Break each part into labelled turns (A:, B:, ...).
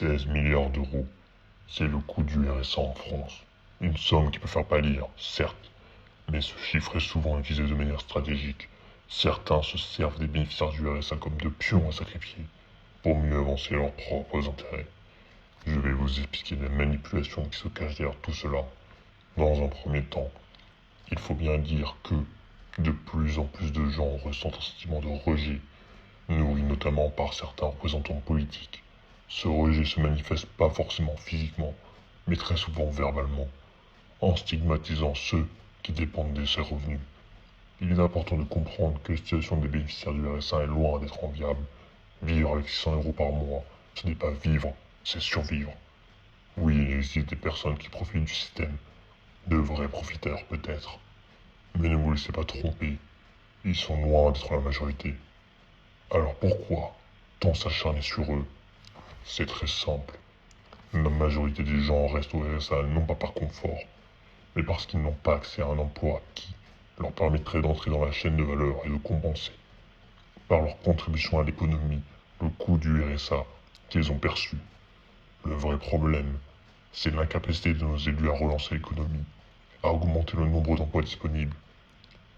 A: 16 milliards d'euros, c'est le coût du RSA en France. Une somme qui peut faire pâlir, certes, mais ce chiffre est souvent utilisé de manière stratégique. Certains se servent des bénéficiaires du RSA comme de pions à sacrifier pour mieux avancer leurs propres intérêts. Je vais vous expliquer les manipulations qui se cachent derrière tout cela. Dans un premier temps, il faut bien dire que de plus en plus de gens ressentent un sentiment de rejet, nourri notamment par certains représentants politiques. Ce rejet se manifeste pas forcément physiquement, mais très souvent verbalement, en stigmatisant ceux qui dépendent de ces revenus. Il est important de comprendre que la situation des bénéficiaires du RSA est loin d'être enviable. Vivre avec 600 euros par mois, ce n'est pas vivre, c'est survivre. Oui, il existe des personnes qui profitent du système, de vrais profiteurs peut-être. Mais ne vous laissez pas tromper, ils sont loin d'être la majorité. Alors pourquoi tant s'acharner sur eux? C'est très simple. La majorité des gens restent au RSA non pas par confort, mais parce qu'ils n'ont pas accès à un emploi qui leur permettrait d'entrer dans la chaîne de valeur et de compenser, par leur contribution à l'économie, le coût du RSA qu'ils ont perçu. Le vrai problème, c'est l'incapacité de nos élus à relancer l'économie, à augmenter le nombre d'emplois disponibles,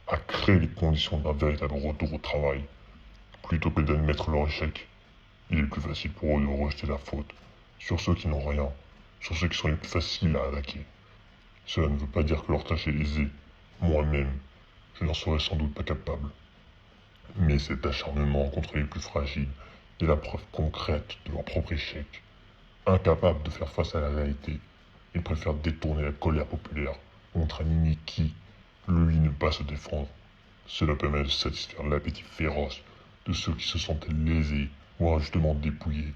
A: à créer les conditions d'un véritable retour au travail. Plutôt que d'admettre leur échec, il est plus facile pour eux de rejeter la faute sur ceux qui n'ont rien, sur ceux qui sont les plus faciles à attaquer. Cela ne veut pas dire que leur tâche est aisée. Moi-même, je n'en serais sans doute pas capable. Mais cet acharnement contre les plus fragiles est la preuve concrète de leur propre échec. Incapables de faire face à la réalité, ils préfèrent détourner la colère populaire contre un ennemi qui, lui, ne peut pas se défendre. Cela permet de satisfaire l'appétit féroce de ceux qui se sentent lésés ou injustement dépouillés.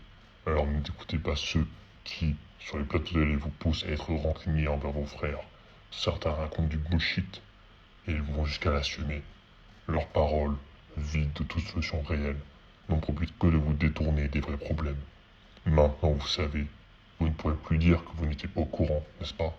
A: Alors n'écoutez pas ceux qui, sur les plateaux télé, vous poussent à être rancuniers envers vos frères. Certains racontent du bullshit et ils vont jusqu'à l'assumer. Leurs paroles, vides de toute solution réelle, n'ont pour but que de vous détourner des vrais problèmes. Maintenant, vous savez, vous ne pourrez plus dire que vous n'étiez pas au courant, n'est-ce pas?